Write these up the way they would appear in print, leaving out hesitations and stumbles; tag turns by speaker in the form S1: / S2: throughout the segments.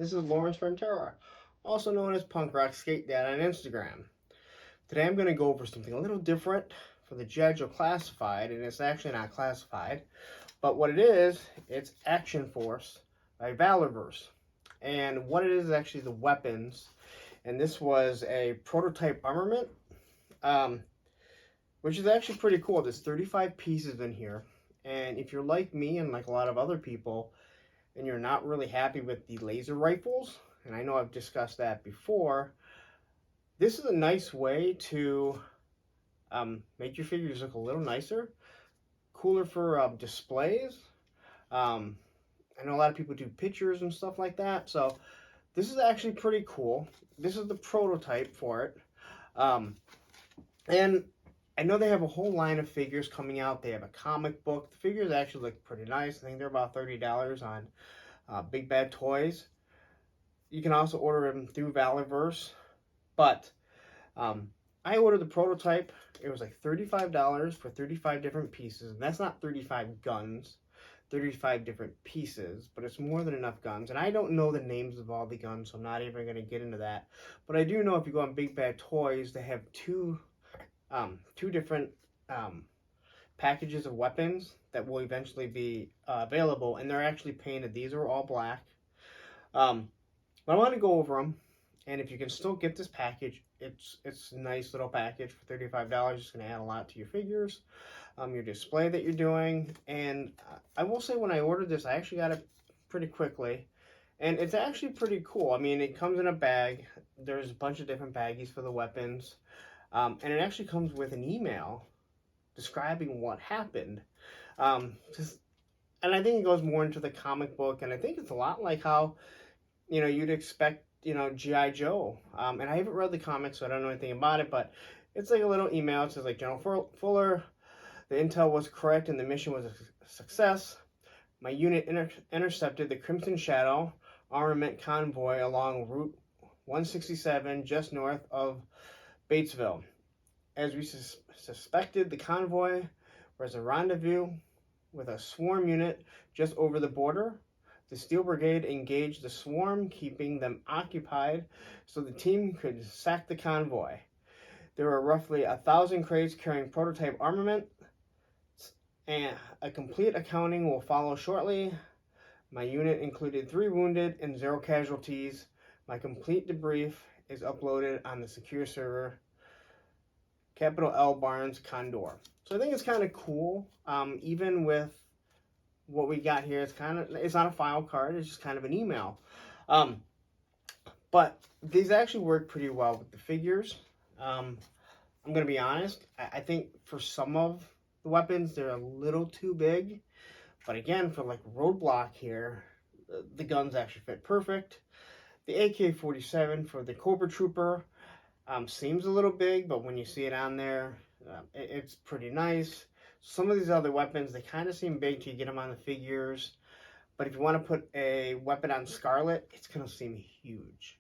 S1: This is Lawrence Ventura, also known as Punk Rock Skate Dad on Instagram. Today I'm going to go over something a little different for the Judge or Classified, and it's actually not classified, but what it is, it's Action Force by Valaverse. And what it is actually the weapons, and this was a prototype armament, which is actually pretty cool. There's 35 pieces in here, and if you're like me and like a lot of other people, and you're not really happy with the laser rifles, and I know I've discussed that before, this is a nice way to make your figures look a little nicer, cooler for displays. I know a lot of people do pictures and stuff like that, so this is actually pretty cool. This is the prototype for it. And I know they have a whole line of figures coming out. They have a comic book. The figures actually look pretty nice. I think they're about $30 on Big Bad Toys. You can also order them through Valaverse. But I ordered the prototype. It was like $35 for 35 different pieces. And that's not 35 guns, 35 different pieces. But it's more than enough guns. And I don't know the names of all the guns, so I'm not even going to get into that. But I do know if you go on Big Bad Toys, they have two different packages of weapons that will eventually be available, and they're actually painted. These are all black. But I want to go over them, and if you can still get this package, it's a nice little package for $35. It's going to add a lot to your figures, your display that you're doing. And I will say, when I ordered this, I actually got it pretty quickly, and it's actually pretty cool. I mean, it comes in a bag. There's a bunch of different baggies for the weapons. And it actually comes with an email describing what happened. And I think it goes more into the comic book, and I think it's a lot like how, you'd expect, G.I. Joe. And I haven't read the comics, so I don't know anything about it, but it's like a little email. It says, like, General Fuller, the intel was correct and the mission was a success. My unit intercepted the Crimson Shadow armament convoy along Route 167 just north of Batesville. As we suspected, the convoy was a rendezvous with a swarm unit just over the border. The Steel Brigade engaged the swarm, keeping them occupied so the team could sack the convoy. There were roughly 1,000 crates carrying prototype armament, and a complete accounting will follow shortly. My unit included 3 wounded and 0 casualties. My complete debrief is uploaded on the secure server, capital L Barnes Condor. So I think it's kind of cool. Even with what we got here, it's not a file card, it's just kind of an email. But these actually work pretty well with the figures. I'm gonna be honest, I think for some of the weapons they're a little too big, but again, for like Roadblock here, the guns actually fit perfect. The AK-47 for the Cobra Trooper seems a little big, but when you see it on there, it's pretty nice. Some of these other weapons, they kind of seem big till you get them on the figures. But if you want to put a weapon on Scarlet, it's going to seem huge.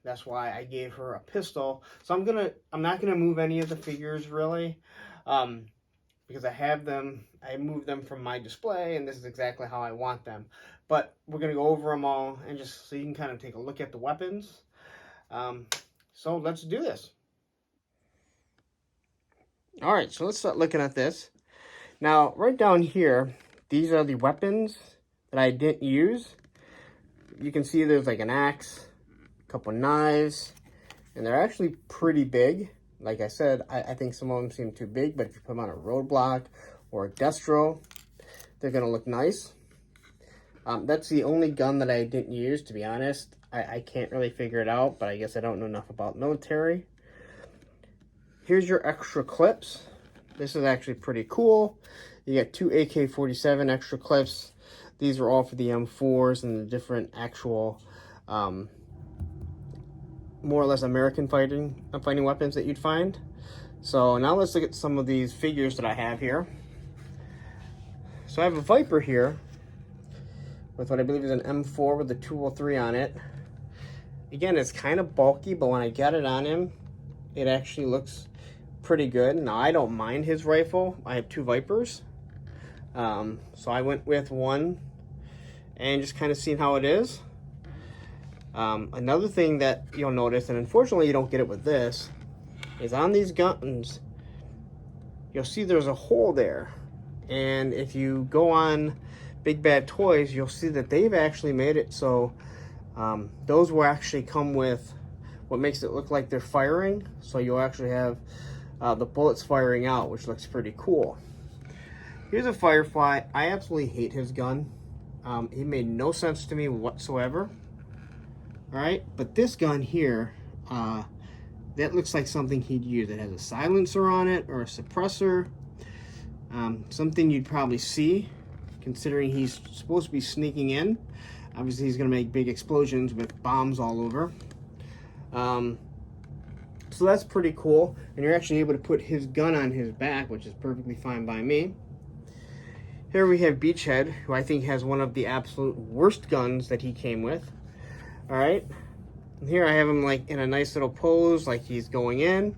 S1: That's why I gave her a pistol. So I'm not gonna move any of the figures really, because I moved them from my display, and this is exactly how I want them. But we're gonna go over them all, and just so you can kind of take a look at the weapons. So let's do this. All right, so let's start looking at this. Now, right down here, these are the weapons that I didn't use. You can see there's like an axe, a couple knives, and they're actually pretty big. Like I said, I think some of them seem too big, but if you put them on a Roadblock or a Destro, they're gonna look nice. That's the only gun that I didn't use, to be honest. I can't really figure it out, but I guess I don't know enough about military. Here's your extra clips. This is actually pretty cool. You get 2 AK-47 extra clips. These are all for the M4s and the different actual, more or less American fighting weapons that you'd find. So now let's look at some of these figures that I have here. So I have a Viper here with what I believe is an M4 with a 203 on it. Again, it's kind of bulky, but when I got it on him, it actually looks pretty good. Now, I don't mind his rifle. I have 2 Vipers. So I went with one and just kind of seeing how it is. Another thing that you'll notice, and unfortunately you don't get it with this, is on these guns, you'll see there's a hole there. And if you go on Big Bad Toys, you'll see that they've actually made it so those will actually come with what makes it look like they're firing. So you'll actually have the bullets firing out, which looks pretty cool. Here's a Firefly. I absolutely hate his gun. He made no sense to me whatsoever. Alright, but this gun here, that looks like something he'd use. It has a silencer on it or a suppressor. Something you'd probably see, considering he's supposed to be sneaking in. Obviously, he's going to make big explosions with bombs all over. So that's pretty cool. And you're actually able to put his gun on his back, which is perfectly fine by me. Here we have Beachhead, who I think has one of the absolute worst guns that he came with. Alright. And here I have him like in a nice little pose, like he's going in.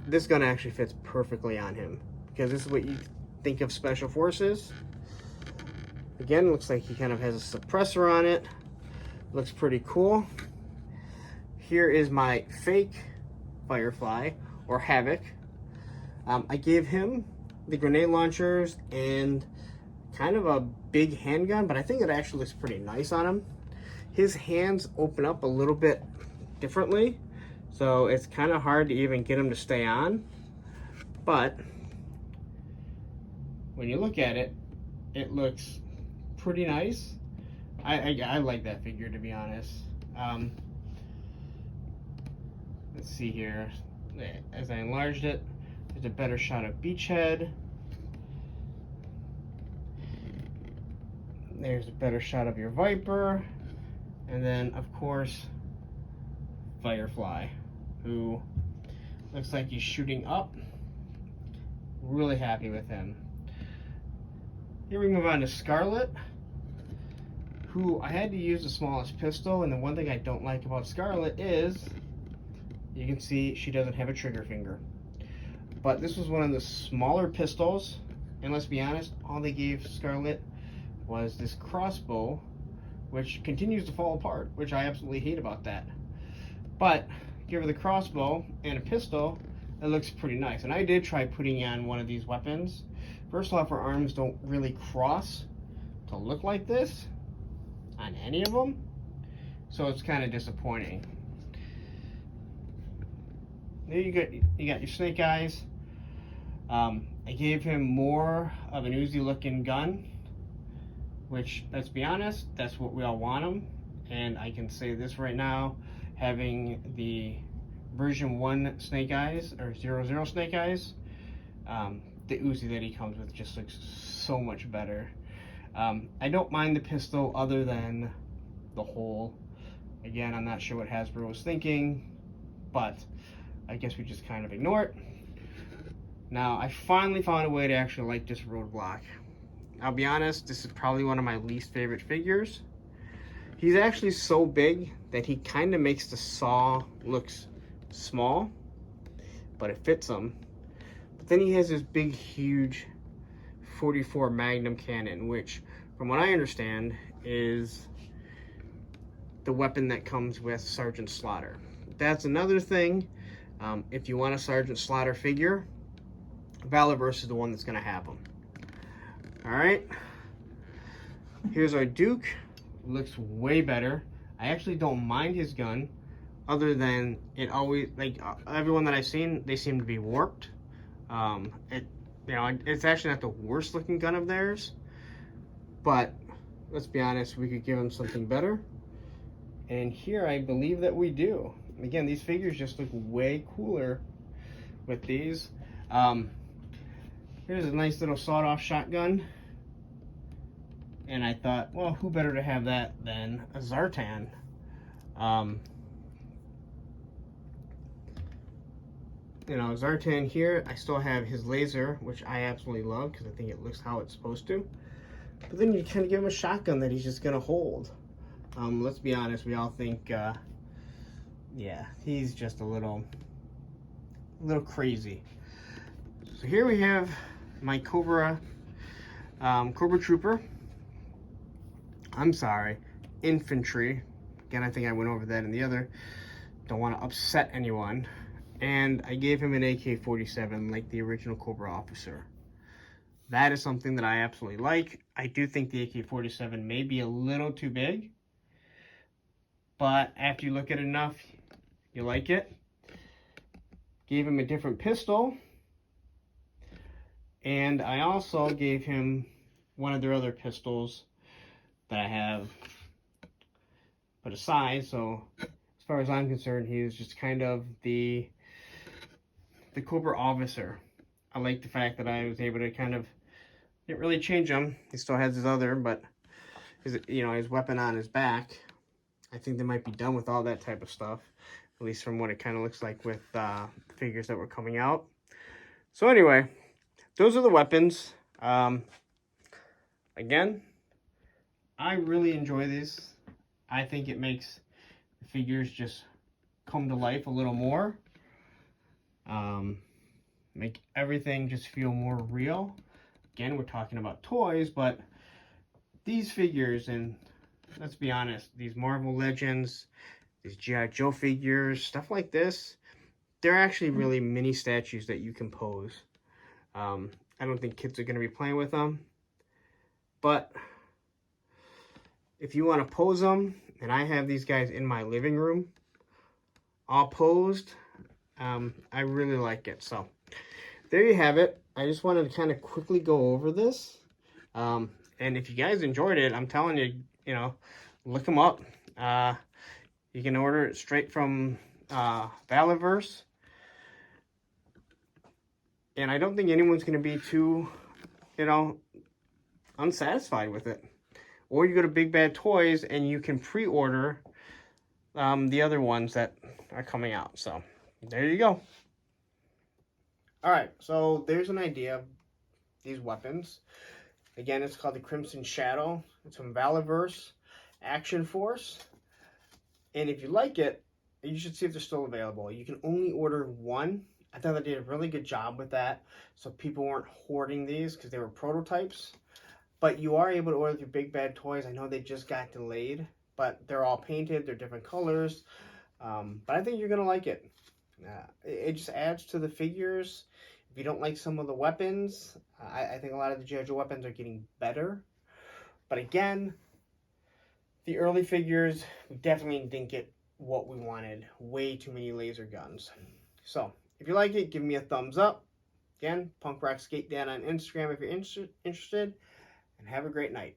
S1: This gun actually fits perfectly on him, because this is what you think of Special Forces. Again, looks like he kind of has a suppressor on it. Looks pretty cool. Here is my fake Firefly, or Havoc. I gave him the grenade launchers and kind of a big handgun, but I think it actually looks pretty nice on him. His hands open up a little bit differently, so it's kind of hard to even get him to stay on. But when you look at it, it looks pretty nice. I like that figure, to be honest. Let's see here. As I enlarged it, there's a better shot of Beachhead. There's a better shot of your Viper. And then, of course, Firefly, who looks like he's shooting up. Really happy with him. Here we move on to Scarlet, who I had to use the smallest pistol, and the one thing I don't like about Scarlet is, you can see she doesn't have a trigger finger. But this was one of the smaller pistols, and let's be honest, all they gave Scarlet was this crossbow, which continues to fall apart, which I absolutely hate about that. But give her the crossbow and a pistol, it looks pretty nice. And I did try putting on one of these weapons. First off, her arms don't really cross to look like this on any of them, so it's kind of disappointing. There you got your Snake Eyes. I gave him more of an Uzi looking gun, which, let's be honest, that's what we all want him. And I can say this right now, having the version 1 Snake Eyes, or 00 Snake Eyes, the Uzi that he comes with just looks so much better. I don't mind the pistol other than the hole. Again, I'm not sure what Hasbro was thinking, but I guess we just kind of ignore it. Now, I finally found a way to actually like this Roadblock. I'll be honest, this is probably one of my least favorite figures. He's actually so big that he kind of makes the saw look small, but it fits him. But then he has this big, huge 44 Magnum cannon, which, from what I understand, is the weapon that comes with Sergeant Slaughter. That's another thing. If you want a Sergeant Slaughter figure, Valaverse is the one that's going to have them. Alright, here's our Duke. Looks way better. I actually don't mind his gun, other than it always, like, everyone that I've seen, they seem to be warped. It's actually not the worst looking gun of theirs, but let's be honest, we could give him something better. And here I believe that we do. Again, these figures just look way cooler with these. Here's a nice little sawed-off shotgun. And I thought, well, who better to have that than a Zartan? Zartan here, I still have his laser, which I absolutely love because I think it looks how it's supposed to. But then you kind of give him a shotgun that he's just going to hold. Let's be honest, we all think, yeah, he's just a little crazy. So here we have my Cobra Trooper. I'm sorry, Infantry Again, I think I went over that in the other. Don't want to upset anyone. And I gave him an AK-47 like the original Cobra officer. That is something that I absolutely like. I do think the AK-47 may be a little too big, but after you look at it enough, you like it. Gave him a different pistol, and I also gave him one of their other pistols that I have put aside. So as far as I'm concerned, he is just kind of the Cobra officer. I like the fact that I was able to kind of, didn't really change him. He still has his other, but his, you know, his weapon on his back. I think they might be done with all that type of stuff, at least from what it kind of looks like with figures that were coming out. So anyway, those are the weapons. Again, I really enjoy these. I think it makes the figures just come to life a little more. Make everything just feel more real. Again, we're talking about toys, but these figures, and let's be honest, these Marvel Legends, these G.I. Joe figures, stuff like this, they're actually really mini statues that you can pose. I don't think kids are going to be playing with them, but if you want to pose them, and I have these guys in my living room, all posed, I really like it. So there you have it. I just wanted to kind of quickly go over this. And if you guys enjoyed it, I'm telling you, you know, look them up. You can order it straight from Valaverse. And I don't think anyone's going to be too, you know, unsatisfied with it. Or you go to Big Bad Toys and you can pre-order the other ones that are coming out. So there you go. Alright, so there's an idea of these weapons. Again, it's called the Crimson Shadow. It's from Valaverse Action Force. And if you like it, you should see if they're still available. You can only order one. I thought they did a really good job with that, so people weren't hoarding these because they were prototypes. But you are able to order through Big Bad Toys. I know they just got delayed, but they're all painted. They're different colors. But I think you're going to like it. It just adds to the figures. If you don't like some of the weapons, I think a lot of the G.I. Joe weapons are getting better. But again, the early figures, we definitely didn't get what we wanted. Way too many laser guns. So, if you like it, give me a thumbs up. Again, Punk Rock Skate Dad on Instagram if you're interested. And have a great night.